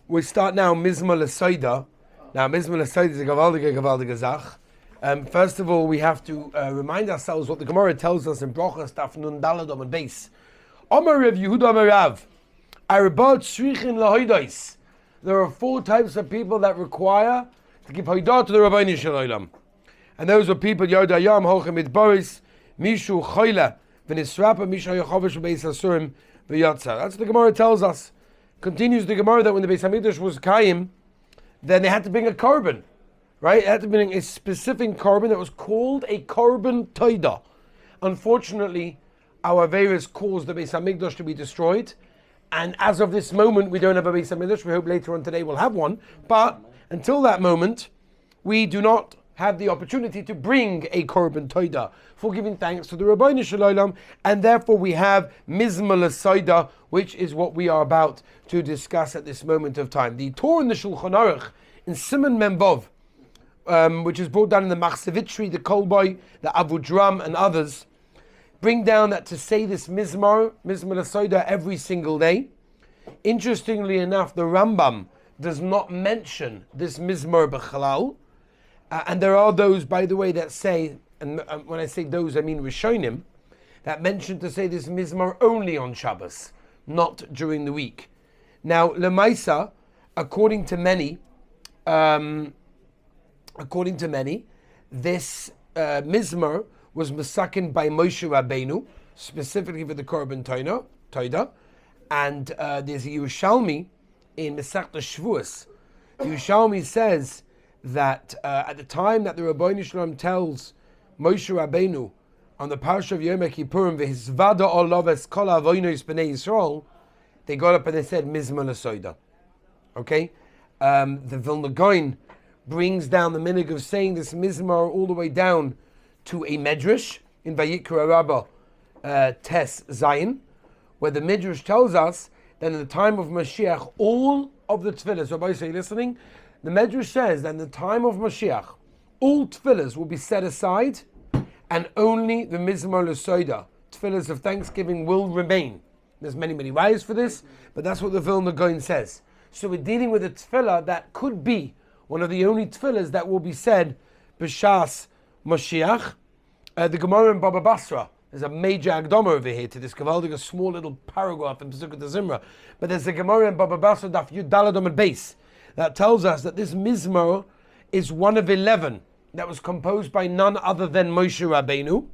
We start now Mizmor L'Soida. Now Mizmor L'Soida is a gewaldige Zach. First of all, we have to remind ourselves what the Gemara tells us in Brochas Daf Nun Daled Amud Beis. Omer Rav Yehuda Omer Rav, Arba Tzrichin Lahodos. There are four types of people that require to give Haidah to the Rabbeinu Shalom. And those are people Yoda Yam Hochem Midboris, Mishu Choyle, V'Nisrapa Mishu Yochovish Beis Asurim V'Yatza. That's what the Gemara tells us. Continues the Gemara that when the Beis Hamikdash was Kaim, then they had to bring a korban, right? They had to bring a specific korban that was called a korban toida. Unfortunately, our Averas caused the Beis Hamikdash to be destroyed, and as of this moment, we don't have a Beis Hamikdash. We hope later on today we'll have one, but until that moment, we do not have the opportunity to bring a korban toida for giving thanks to the Rabbeinu Shalom, and therefore we have Mizmor L'Soida, which is what we are about to discuss at this moment of time. The Torah in the Shulchan Aruch in Siman Memvov, which is brought down in the Machzavitri, the Kolboy, the Avudram, and others, bring down that to say this Mizmor L'Soida every single day. Interestingly enough, the Rambam does not mention this Mizmor B'Chalal. And there are those, by the way, that say, and when I say those, I mean Rishonim, that mention to say this Mizmor only on Shabbos, not during the week. Now, Lemaisa, according to many, this Mizmor was masakin by Moshe Rabbeinu, specifically for the Korban Toida, and there's a Yerushalmi in Masechta Shavuos. Yerushalmi says that at the time that the Rabbeinu Shalom tells Moshe Rabbeinu on the Parsha of Yom Kippurim, "V'hisvada olav es kol avonos b'nei Yisrael," they got up and they said Mizmor L'Soida. Okay, the Vilna Gaon brings down the minhag of saying this Mizmor all the way down to a Medrash in Vayikra Rabbah Tes Zayin, where the Midrash tells us that in the time of Mashiach, all of the tefillahs, Rabbi, are you listening? The Medrash says that in the time of Mashiach, all tefillahs will be set aside, and only the Mizmor L'Soida, tefillahs of thanksgiving, will remain. There's many rayos for this, but that's what the Vilna Gaon says. So we're dealing with a tefillah that could be one of the only tefillahs that will be said b'shas Mashiach. The Gemara in Baba Basra, there's a major Agdama over here to this Gavaldig, a small little paragraph in Pesukah Zimra, but there's a Gemara in Baba Basra, Daf Yud Daled Amud Beis, that tells us that this Mizmor is one of 11 that was composed by none other than Moshe Rabbeinu,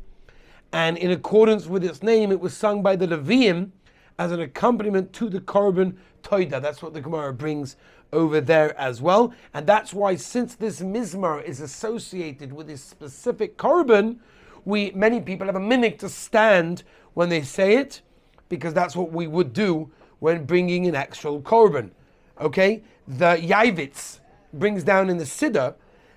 and in accordance with its name, it was sung by the Leviim as an accompaniment to the Korban Toida. That's what the Gemara brings over there as well, and that's why, since this Mizmor is associated with this specific Korban, many people have a minhag to stand when they say it, because that's what we would do when bringing an actual Korban. Okay, the Yavitz brings down in the Siddur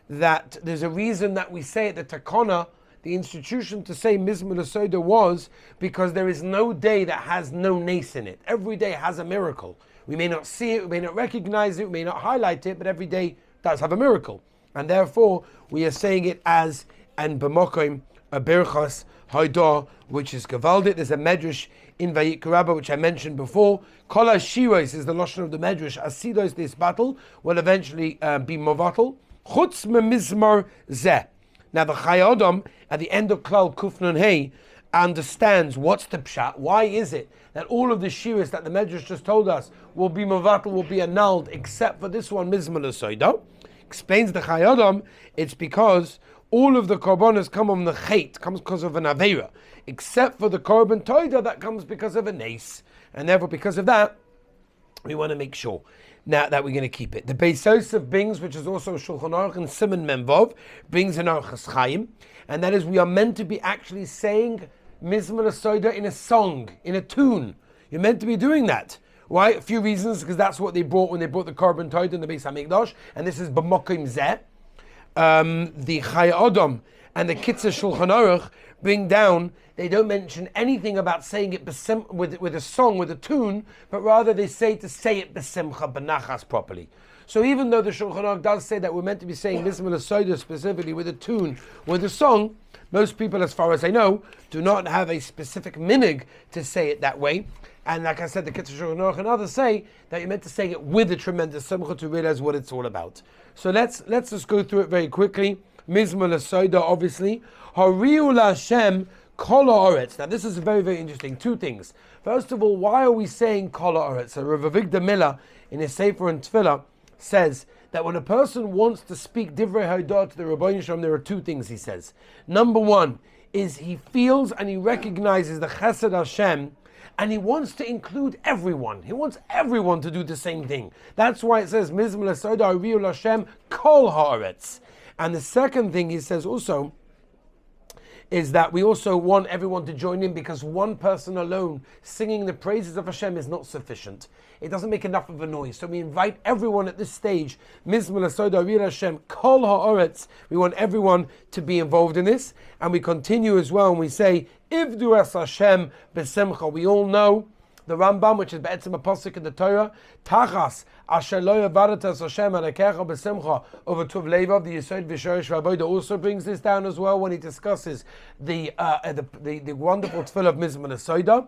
that there's a reason that we say it, the Takana, the institution to say Mizmor L'Soida was because there is no day that has no nace in it. Every day has a miracle. We may not see it, we may not recognize it, we may not highlight it, but every day does have a miracle. And therefore, we are saying it as an B'mokim, a Birchas Haidah, which is Gavaldik. There's a Medrash in Vayikra Rabbah, which I mentioned before. Kol HaShiros is the Lashon of the Medrash. Asidos, this battle will eventually be Movatal. Chutz Mizmor Zeh. Now the Chai Adam, at the end of Klal Kuf Nun Hey, understands what's the pshat. Why is it that all of the shiras that the Medrash just told us will be Movatal, will be annulled, except for this one, Mizmor L'Soida? Explains the Chai Adam, it's because all of the korbanos come on the chait, comes because of an aveira, except for the korban toida that comes because of a nace, and therefore because of that, we want to make sure now that we're going to keep it. The Beis Yosef brings, which is also Shulchan Aruch and Siman Memvov, brings an Orchos Chaim, and that is we are meant to be actually saying Mizmor L'Soida in a song, in a tune. You're meant to be doing that. Why? A few reasons, because that's what they brought when they brought the korban toida in the Beis Hamikdash, and this is B'mokim Zeh. The Chai Adam and the Kitzur Shulchan Aruch bring down, they don't mention anything about saying it with a song, with a tune, but rather they say to say it b'simcha, b'nachas properly. So even though the Shulchan Aruch does say that we're meant to be saying Mizmor L'Soida specifically with a tune, with a song, most people, as far as I know, do not have a specific minhag to say it that way. And like I said, the Kitzur Shulchan Aruch and others say that you're meant to say it with a tremendous simcha to realize what it's all about. So let's just go through it very quickly. Mizmor l'Soida, obviously. Hariu Hashem Kol Haaretz. Now this is very, very interesting. Two things. First of all, why are we saying Kol Haaretz? So Rav Avigdor Miller in his Sefer and Tefillah says that when a person wants to speak Divrei Haidah to the Rabbeinu Shalom, there are two things he says. Number one is he feels and he recognizes the Chesed Hashem, and he wants to include everyone. He wants everyone to do the same thing. That's why it says, Mizmor l'Soida Hariu Hashem Kol Haaretz. And the second thing he says also is that we also want everyone to join in, because one person alone singing the praises of Hashem is not sufficient. It doesn't make enough of a noise. So we invite everyone at this stage, Mizmor l'Soida Hariu Hashem Kol Haaretz. We want everyone to be involved in this. And we continue as well, and we say, Ivdu es Hashem b'simcha. We all know the Rambam, which is Be'etzim a pasuk in the Torah, Tachas asher lo yavadat es Hashem alekecha b'simcha over tuv levav. The Yesod v'Shorish Rabbeinu also brings this down as well when he discusses the wonderful tefillah of Mizmor l'Soida.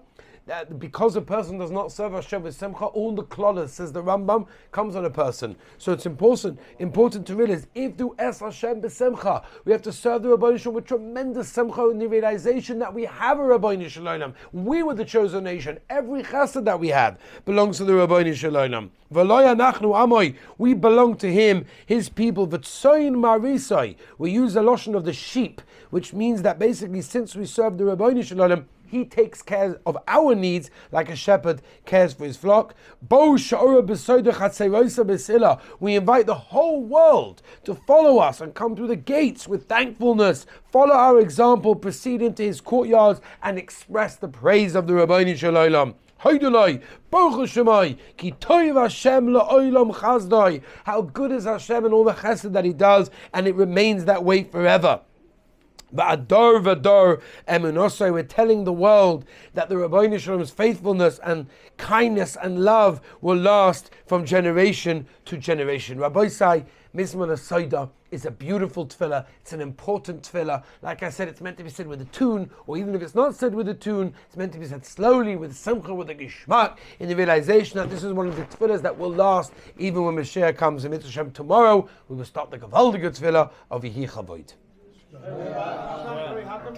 Because a person does not serve Hashem with simcha, all the klolas, says the Rambam, comes on a person. So it's important to realize, if do es Hashem b'simcha, we have to serve the Rabbeinu Shalom with tremendous simcha in the realization that we have a Rabbeinu Shalom. We were the chosen nation. Every chesed that we have belongs to the Rabbeinu Shalom. V'lo anachnu amoy, we belong to him, his people. V'tsoyin marisai, we use the loshon of the sheep, which means that basically since we serve the Rabbeinu Shalom, he takes care of our needs like a shepherd cares for his flock. We invite the whole world to follow us and come through the gates with thankfulness, follow our example, proceed into his courtyards and express the praise of the Rabbeinu Shalom. How good is Hashem and all the chesed that he does, and it remains that way forever. But Ador Vador Emunosai, we're telling the world that the Rabbeinu Shalom's faithfulness and kindness and love will last from generation to generation. Rabbi Sai, Mizmor l'Soida is a beautiful tefillah. It's an important tefillah. Like I said, it's meant to be said with a tune, or even if it's not said with a tune, it's meant to be said slowly, with simcha, with a gishmak, in the realization that this is one of the tefillahs that will last even when Mashiach comes. In Mitzvah Shem tomorrow, we will start the Gavaldige tefillah of Yehi Chavoid. How come